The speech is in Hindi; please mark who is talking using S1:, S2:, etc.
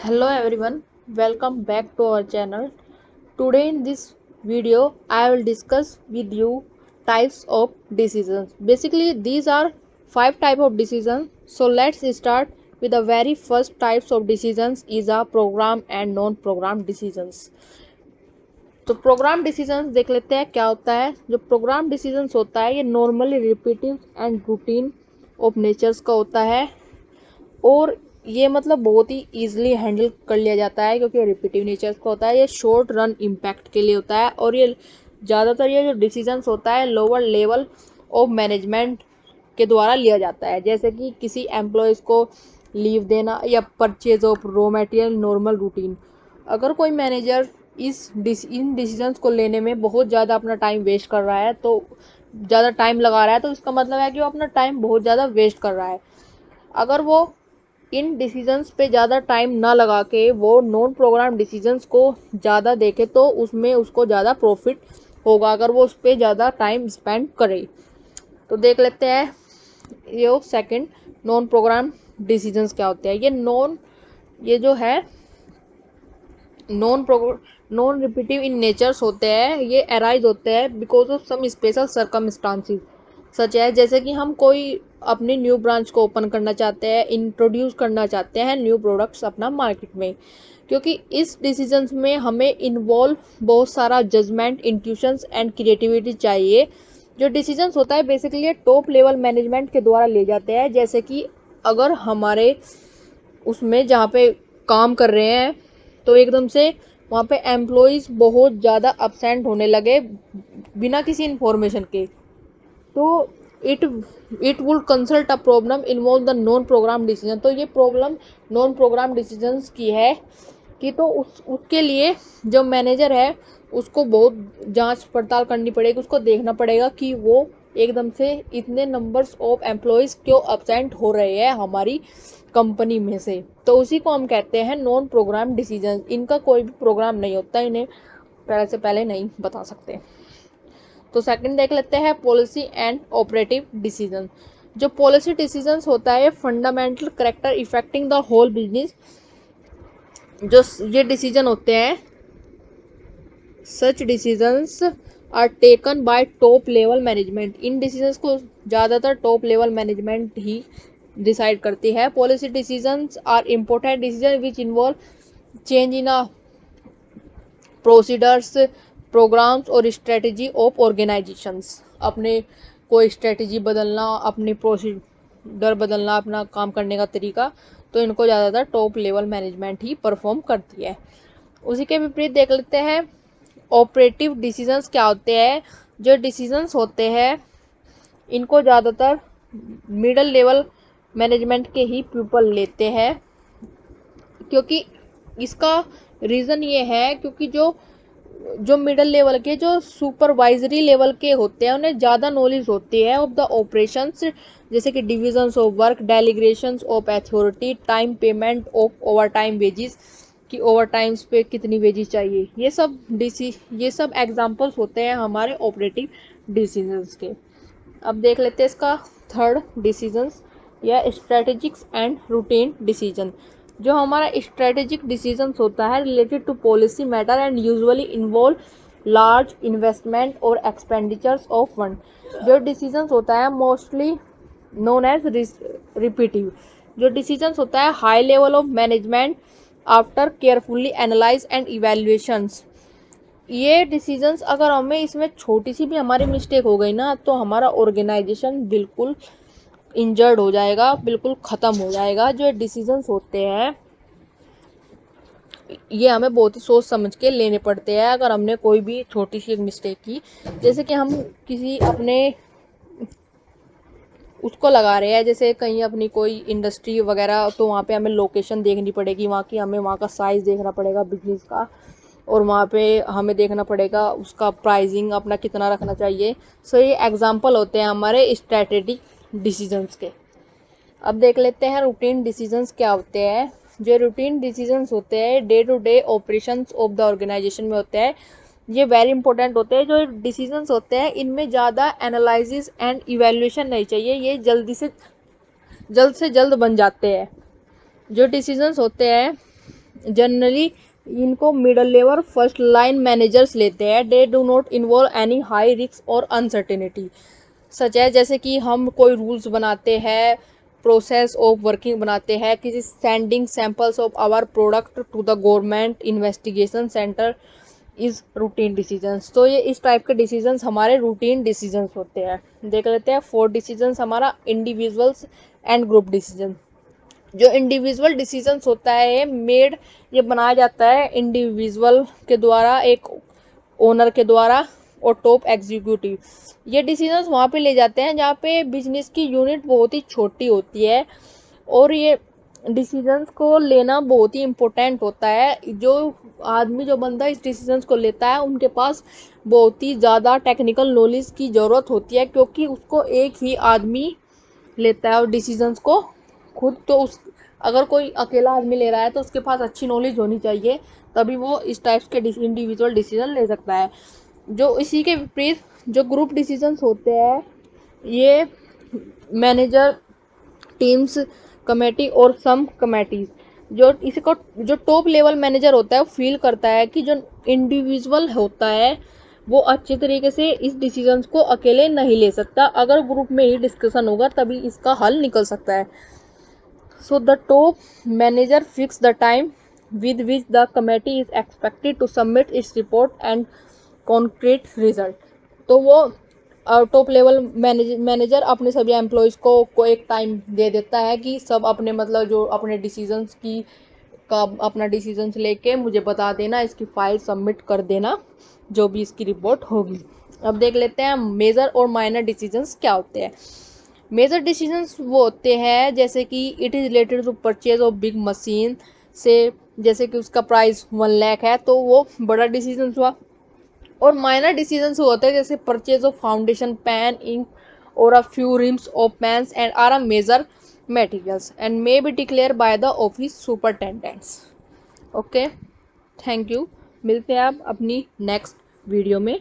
S1: Hello everyone, welcome back to our channel. Today in this video I will discuss with you types of decisions. Basically these are five type of decisions. So let's start with the very first types of decisions is a program and non-program decisions. तो प्रोग्राम डिसीजंस देख लेते हैं क्या होता है। जो प्रोग्राम डिसीजंस होता है ये normally repetitive and routine of natures का होता है और ये मतलब बहुत ही ईजिली हैंडल कर लिया जाता है क्योंकि रिपीटिव नेचर का होता है। ये शॉर्ट रन इम्पैक्ट के लिए होता है और ये ज़्यादातर ये जो डिसीजंस होता है लोअर लेवल ऑफ मैनेजमेंट के द्वारा लिया जाता है, जैसे कि किसी एम्प्लॉयज़ को लीव देना या purchase of raw material normal routine. अगर कोई मैनेजर इन डिसीजंस को लेने में बहुत ज़्यादा अपना टाइम वेस्ट कर रहा है, तो ज़्यादा टाइम लगा रहा है, तो इसका मतलब है कि वो अपना टाइम बहुत ज़्यादा वेस्ट कर रहा है। अगर वो इन डिसीजंस पे ज़्यादा टाइम ना लगा के वो नॉन प्रोग्राम डिसीजंस को ज़्यादा देखे तो उसमें उसको ज़्यादा प्रॉफिट होगा अगर वो उस पर ज़्यादा टाइम स्पेंड करे। तो देख लेते हैं ये सेकंड नॉन प्रोग्राम डिसीजंस क्या होते हैं। ये जो है नॉन रिपीटिव इन नेचर्स होते हैं। ये अराइज होते हैं because of some special circumstances such है, जैसे कि हम कोई अपनी न्यू ब्रांच को ओपन करना चाहते हैं, इंट्रोड्यूस करना चाहते हैं न्यू प्रोडक्ट्स अपना मार्केट में, क्योंकि इस डिसीजंस में हमें इन्वॉल्व बहुत सारा जजमेंट, इंट्यूशंस एंड क्रिएटिविटी चाहिए। जो डिसीजंस होता है बेसिकली टॉप लेवल मैनेजमेंट के द्वारा ले जाते हैं, जैसे कि अगर हमारे उसमें जहाँ पे काम कर रहे हैं तो एकदम से वहाँ पे एम्प्लॉयज़ बहुत ज़्यादा अपसेंट होने लगे बिना किसी इन्फॉर्मेशन के, तो it it would consult a problem involve the non program decision. तो ये प्रॉब्लम नॉन प्रोग्राम डिसीजंस की है कि तो उसके लिए जो मैनेजर है उसको बहुत जांच पड़ताल करनी पड़ेगी, उसको देखना पड़ेगा कि वो एकदम से इतने नंबर्स ऑफ एम्प्लॉयज़ क्यों अपसेंट हो रहे हैं हमारी कंपनी में से। तो उसी को हम कहते हैं नॉन प्रोग्राम डिसीजन। इनका कोई भी प्रोग्राम नहीं होता, इन्हें पहले से पहले नहीं बता सकते। तो सेकंड देख लेते हैं पॉलिसी एंड ऑपरेटिव डिसीजन। जो पॉलिसी डिसीजंस होता है fundamental character affecting the whole business. जो ये डिसीजन होते हैं such decisions are taken by top level management. इन डिसीजंस को ज़्यादातर टॉप लेवल मैनेजमेंट ही डिसाइड करती है। Policy decisions are important decision which involve change in a procedures, programs और स्ट्रेटजी ऑफ ऑर्गेनाइजेशंस। अपने कोई स्ट्रेटजी बदलना, अपनी प्रोसीडर बदलना, अपना काम करने का तरीका, तो इनको ज़्यादातर टॉप लेवल मैनेजमेंट ही परफॉर्म करती है। उसी के विपरीत देख लेते हैं ऑपरेटिव डिसीजंस क्या होते हैं। जो डिसीजंस होते हैं इनको ज़्यादातर मिडल लेवल मैनेजमेंट के ही पीपल लेते हैं, क्योंकि इसका रीज़न ये है क्योंकि जो जो मिडल लेवल के, जो सुपरवाइजरी लेवल के होते हैं, उन्हें ज़्यादा नॉलेज होती है ऑफ द ऑपरेशंस, जैसे कि divisions of work, delegations of authority, time payment of overtime wages, कि ओवर टाइम्स पे कितनी वेजेस चाहिए। ये सब एग्जांपल्स होते हैं हमारे ऑपरेटिव डिसीजंस के। अब देख लेते हैं इसका थर्ड डिसीजंस या स्ट्रेटेजिक्स एंड रूटीन डिसीजन। जो हमारा स्ट्रेटेजिक डिसीजंस होता है related to policy matter and usually involve large investment और एक्सपेंडिचर्स ऑफ फंड। जो डिसीजंस होता है मोस्टली नोन एज रिपीटिव। जो डिसीजंस होता है high level of management after carefully analyse and evaluations. ये डिसीजंस अगर हमें इसमें छोटी सी भी हमारी मिस्टेक हो गई ना, तो हमारा ऑर्गेनाइजेशन बिल्कुल इंजर्ड हो जाएगा, बिल्कुल ख़त्म हो जाएगा। जो डिसीजंस होते हैं ये हमें बहुत ही सोच समझ के लेने पड़ते हैं। अगर हमने कोई भी छोटी सी एक मिस्टेक की, जैसे कि हम किसी अपने उसको लगा रहे हैं, जैसे कहीं अपनी कोई इंडस्ट्री वगैरह, तो वहाँ पे हमें लोकेशन देखनी पड़ेगी, वहाँ की हमें वहाँ का साइज़ देखना पड़ेगा बिजनेस का, और वहाँ पे हमें देखना पड़ेगा उसका प्राइसिंग अपना कितना रखना चाहिए। सो ये एग्जांपल होते हैं हमारे स्ट्रेटेजिक डिसीजंस के। अब देख लेते हैं रूटीन डिसीजंस क्या होते हैं। जो रूटीन डिसीजंस होते हैं day to day operations of the organisation में होते हैं, ये वेरी इंपॉर्टेंट होते हैं। जो डिसीजंस होते हैं इनमें ज़्यादा एनालिसिस एंड इवैल्यूएशन नहीं चाहिए, ये जल्द से जल्द बन जाते हैं। जो डिसीजंस होते हैं जनरली इनको middle level first line managers लेते हैं। They do not involve any high risk और अनसर्टेनिटी सच है, जैसे कि हम कोई रूल्स बनाते हैं, प्रोसेस ऑफ वर्किंग बनाते हैं, किसी sending samples of our product to the government investigation centre is routine decisions. तो ये इस टाइप के डिसीजंस हमारे रूटीन डिसीजंस होते हैं। देख लेते हैं 4 डिसीजंस हमारा इंडिविजुअल्स एंड ग्रुप डिसीजन। जो इंडिविजुअल डिसीजंस होता है ये बनाया जाता है इंडिविजुअल के द्वारा, एक ओनर के द्वारा और टॉप एग्जीक्यूटिव। ये डिसीजंस वहाँ पे ले जाते हैं जहाँ पे बिजनेस की यूनिट बहुत ही छोटी होती है और ये डिसीजंस को लेना बहुत ही इम्पोर्टेंट होता है। जो बंदा इस डिसीजंस को लेता है उनके पास बहुत ही ज़्यादा टेक्निकल नॉलेज की ज़रूरत होती है, क्योंकि उसको एक ही आदमी लेता है और डिसीजंस को खुद। तो उस अगर कोई अकेला आदमी ले रहा है तो उसके पास अच्छी नॉलेज होनी चाहिए, तभी वो इस टाइप के इंडिविजुअल डिसीजन ले सकता है। जो इसी के विपरीत जो ग्रुप डिसीजंस होते हैं, ये मैनेजर टीम्स कमेटी और सम कमेटीज, जो टॉप लेवल मैनेजर होता है वो फील करता है कि जो इंडिविजुअल होता है वो अच्छे तरीके से इस डिसीजंस को अकेले नहीं ले सकता, अगर ग्रुप में ही डिस्कशन होगा तभी इसका हल निकल सकता है। So the top manager fix the time with which the committee is expected to submit its report and concrete result। तो वो टॉप लेवल मैनेजर अपने सभी एम्प्लॉयज़ को एक टाइम दे देता है कि सब अपने मतलब जो अपने डिसीजंस की का अपना डिसीजंस लेके मुझे बता देना, इसकी फाइल सबमिट कर देना जो भी इसकी रिपोर्ट होगी। अब देख लेते हैं मेजर और माइनर डिसीजंस क्या होते हैं। मेजर डिसीजंस वो होते हैं जैसे कि it is related to purchase of big machine से, जैसे कि उसका प्राइस 1 लाख है तो वो बड़ा डिसीजन हुआ। और माइनर डिसीजंस होते हैं जैसे purchase of fountain pen ink और a few reams of pens and are a major materials and may be declare by the office superintendents. Okay, thank you. मिलते हैं आप अपनी नेक्स्ट वीडियो में।